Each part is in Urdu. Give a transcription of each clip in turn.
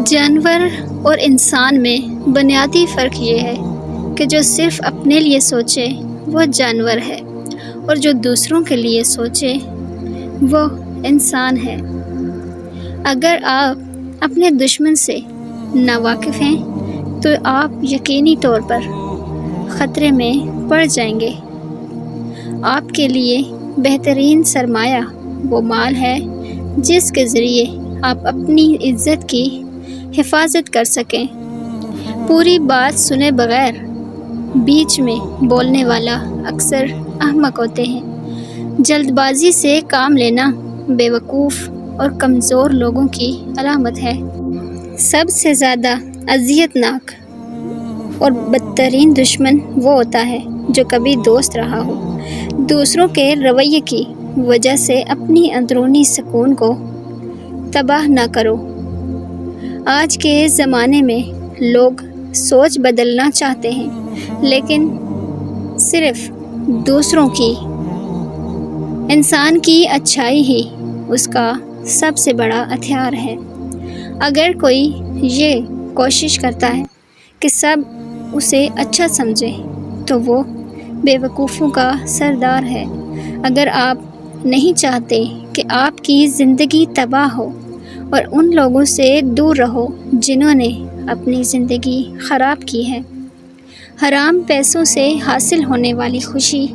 جانور اور انسان میں بنیادی فرق یہ ہے کہ جو صرف اپنے لیے سوچے وہ جانور ہے اور جو دوسروں کے لیے سوچے وہ انسان ہے۔ اگر آپ اپنے دشمن سے ناواقف ہیں تو آپ یقینی طور پر خطرے میں پڑ جائیں گے۔ آپ کے لیے بہترین سرمایہ وہ مال ہے جس کے ذریعے آپ اپنی عزت کی حفاظت کر سکیں۔ پوری بات سنے بغیر بیچ میں بولنے والا اکثر احمق ہوتے ہیں۔ جلد بازی سے کام لینا بے وقوف اور کمزور لوگوں کی علامت ہے۔ سب سے زیادہ اذیت ناک اور بدترین دشمن وہ ہوتا ہے جو کبھی دوست رہا ہو۔ دوسروں کے رویے کی وجہ سے اپنی اندرونی سکون کو تباہ نہ کرو۔ آج کے زمانے میں لوگ سوچ بدلنا چاہتے ہیں لیکن صرف دوسروں کی۔ انسان کی اچھائی ہی اس کا سب سے بڑا ہتھیار ہے۔ اگر کوئی یہ کوشش کرتا ہے کہ سب اسے اچھا سمجھے تو وہ بے وقوفوں کا سردار ہے۔ اگر آپ نہیں چاہتے کہ آپ کی زندگی تباہ ہو اور ان لوگوں سے دور رہو جنہوں نے اپنی زندگی خراب کی ہے۔ حرام پیسوں سے حاصل ہونے والی خوشی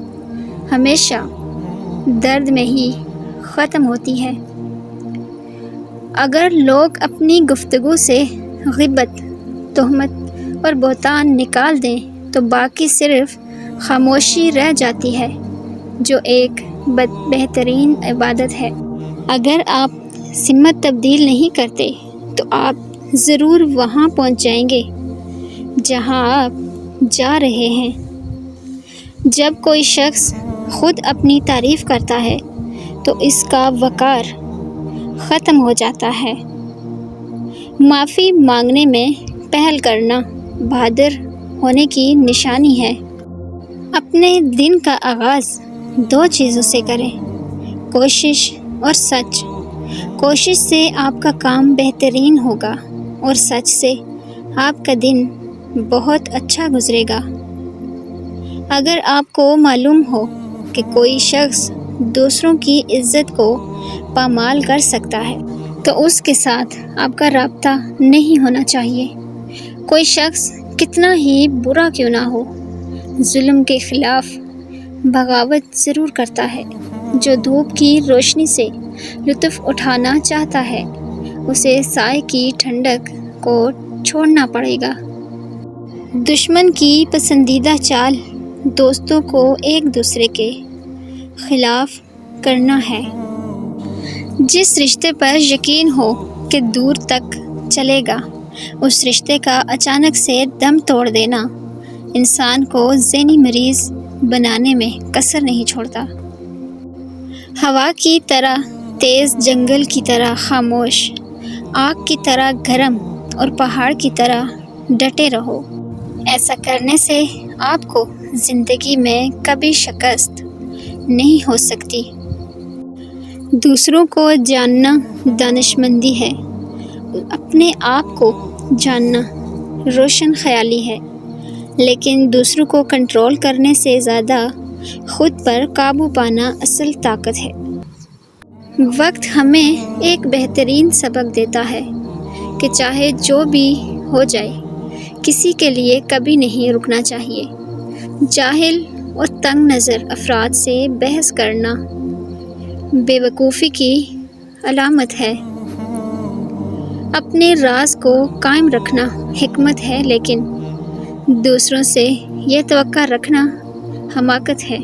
ہمیشہ درد میں ہی ختم ہوتی ہے۔ اگر لوگ اپنی گفتگو سے غیبت، تہمت اور بہتان نکال دیں تو باقی صرف خاموشی رہ جاتی ہے جو ایک بہترین عبادت ہے۔ اگر آپ سمت تبدیل نہیں کرتے تو آپ ضرور وہاں پہنچ جائیں گے جہاں آپ جا رہے ہیں۔ جب کوئی شخص خود اپنی تعریف کرتا ہے تو اس کا وقار ختم ہو جاتا ہے۔ معافی مانگنے میں پہل کرنا بہادر ہونے کی نشانی ہے۔ اپنے دن کا آغاز دو چیزوں سے کریں: کوشش اور سچ۔ کوشش سے آپ کا کام بہترین ہوگا اور سچ سے آپ کا دن بہت اچھا گزرے گا۔ اگر آپ کو معلوم ہو کہ کوئی شخص دوسروں کی عزت کو پامال کر سکتا ہے تو اس کے ساتھ آپ کا رابطہ نہیں ہونا چاہیے۔ کوئی شخص کتنا ہی برا کیوں نہ ہو، ظلم کے خلاف بغاوت ضرور کرتا ہے۔ جو دھوپ کی روشنی سے لطف اٹھانا چاہتا ہے اسے سائے کی ٹھنڈک کو چھوڑنا پڑے گا۔ دشمن کی پسندیدہ چال دوستوں کو ایک دوسرے کے خلاف کرنا ہے۔ جس رشتے پر یقین ہو کہ دور تک چلے گا اس رشتے کا اچانک سے دم توڑ دینا انسان کو ذہنی مریض بنانے میں کسر نہیں چھوڑتا۔ ہوا کی طرح تیز، جنگل کی طرح خاموش، آگ کی طرح گرم اور پہاڑ کی طرح ڈٹے رہو۔ ایسا کرنے سے آپ کو زندگی میں کبھی شکست نہیں ہو سکتی۔ دوسروں کو جاننا دانشمندی ہے، اپنے آپ کو جاننا روشن خیالی ہے، لیکن دوسروں کو کنٹرول کرنے سے زیادہ خود پر قابو پانا اصل طاقت ہے۔ وقت ہمیں ایک بہترین سبق دیتا ہے کہ چاہے جو بھی ہو جائے کسی کے لیے کبھی نہیں رکنا چاہیے۔ جاہل اور تنگ نظر افراد سے بحث کرنا بے وقوفی کی علامت ہے۔ اپنے راز کو قائم رکھنا حکمت ہے لیکن دوسروں سے یہ توقع رکھنا حماقت ہے۔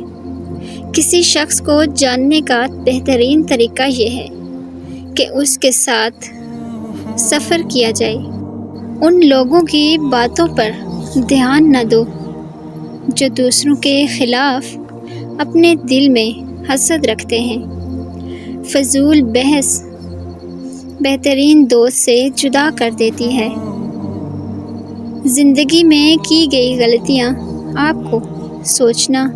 کسی شخص کو جاننے کا بہترین طریقہ یہ ہے کہ اس کے ساتھ سفر کیا جائے۔ ان لوگوں کی باتوں پر دھیان نہ دو جو دوسروں کے خلاف اپنے دل میں حسد رکھتے ہیں۔ فضول بحث بہترین دوست سے جدا کر دیتی ہے۔ زندگی میں کی گئی غلطیاں آپ کو سوچنا،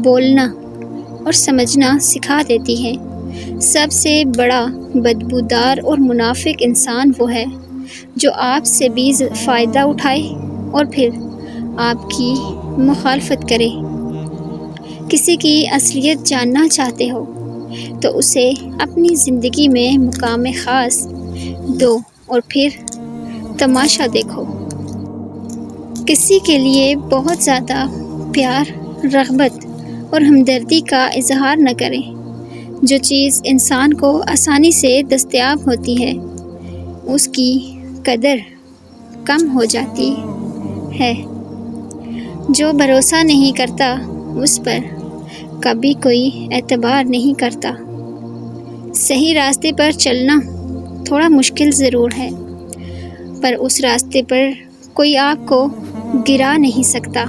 بولنا اور سمجھنا سکھا دیتی ہیں۔ سب سے بڑا بدبودار اور منافق انسان وہ ہے جو آپ سے بھی فائدہ اٹھائے اور پھر آپ کی مخالفت کرے۔ کسی کی اصلیت جاننا چاہتے ہو تو اسے اپنی زندگی میں مقام خاص دو اور پھر تماشا دیکھو۔ کسی کے لیے بہت زیادہ پیار، رغبت اور ہمدردی کا اظہار نہ کریں۔ جو چیز انسان کو آسانی سے دستیاب ہوتی ہے اس کی قدر کم ہو جاتی ہے۔ جو بھروسہ نہیں کرتا اس پر کبھی کوئی اعتبار نہیں کرتا۔ صحیح راستے پر چلنا تھوڑا مشکل ضرور ہے، پر اس راستے پر کوئی آپ کو گرا نہیں سکتا۔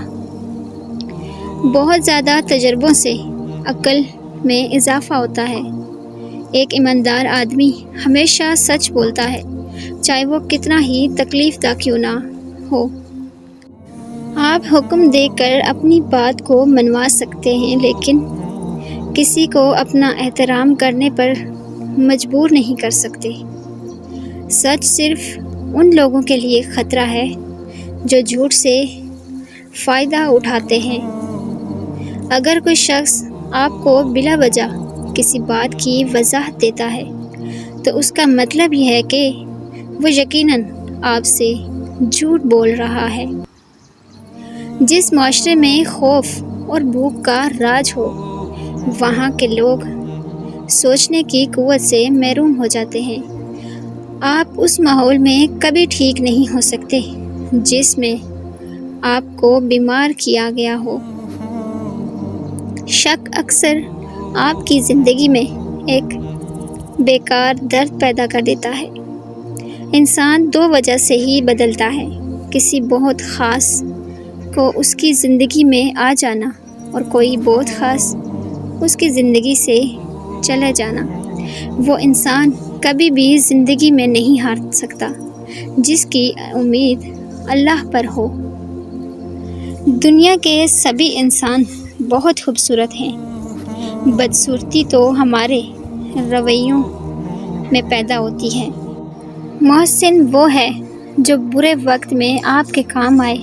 بہت زیادہ تجربوں سے عقل میں اضافہ ہوتا ہے۔ ایک ایماندار آدمی ہمیشہ سچ بولتا ہے، چاہے وہ کتنا ہی تکلیف دہ کیوں نہ ہو۔ آپ حکم دے کر اپنی بات کو منوا سکتے ہیں، لیکن کسی کو اپنا احترام کرنے پر مجبور نہیں کر سکتے۔ سچ صرف ان لوگوں کے لیے خطرہ ہے جو جھوٹ سے فائدہ اٹھاتے ہیں۔ اگر کوئی شخص آپ کو بلا وجہ کسی بات کی وضاحت دیتا ہے تو اس کا مطلب یہ ہے کہ وہ یقیناً آپ سے جھوٹ بول رہا ہے۔ جس معاشرے میں خوف اور بھوک کا راج ہو وہاں کے لوگ سوچنے کی قوت سے محروم ہو جاتے ہیں۔ آپ اس ماحول میں کبھی ٹھیک نہیں ہو سکتے جس میں آپ کو بیمار کیا گیا ہو۔ شک اکثر آپ کی زندگی میں ایک بیکار درد پیدا کر دیتا ہے۔ انسان دو وجہ سے ہی بدلتا ہے، کسی بہت خاص کو اس کی زندگی میں آ جانا اور کوئی بہت خاص اس کی زندگی سے چلے جانا۔ وہ انسان کبھی بھی زندگی میں نہیں ہار سکتا جس کی امید اللہ پر ہو۔ دنیا کے سبھی انسان بہت خوبصورت ہیں۔ بدصورتی تو ہمارے رویوں میں پیدا ہوتی ہے۔ محسن وہ ہے جو برے وقت میں آپ کے کام آئے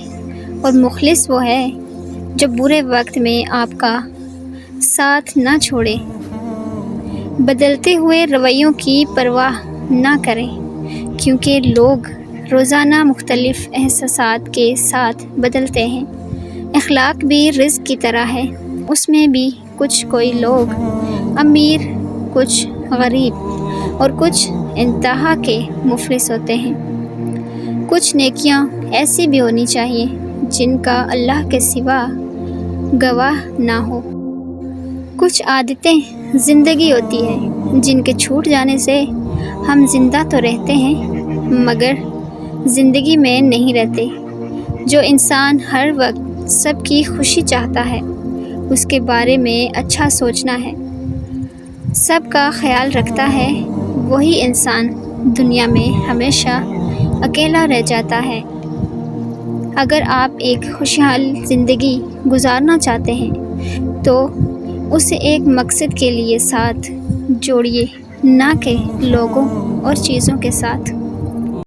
اور مخلص وہ ہے جو برے وقت میں آپ کا ساتھ نہ چھوڑے۔ بدلتے ہوئے رویوں کی پرواہ نہ کریں، کیونکہ لوگ روزانہ مختلف احساسات کے ساتھ بدلتے ہیں۔ اخلاق بھی رزق کی طرح ہے، اس میں بھی کچھ کوئی لوگ امیر، کچھ غریب اور کچھ انتہا کے مفلس ہوتے ہیں۔ کچھ نیکیاں ایسی بھی ہونی چاہیے جن کا اللہ کے سوا گواہ نہ ہو۔ کچھ عادتیں زندگی ہوتی ہیں جن کے چھوٹ جانے سے ہم زندہ تو رہتے ہیں مگر زندگی میں نہیں رہتے۔ جو انسان ہر وقت سب کی خوشی چاہتا ہے، اس کے بارے میں اچھا سوچنا ہے، سب کا خیال رکھتا ہے، وہی انسان دنیا میں ہمیشہ اکیلا رہ جاتا ہے۔ اگر آپ ایک خوشحال زندگی گزارنا چاہتے ہیں تو اسے ایک مقصد کے لیے ساتھ جوڑیے، نہ کہ لوگوں اور چیزوں کے ساتھ۔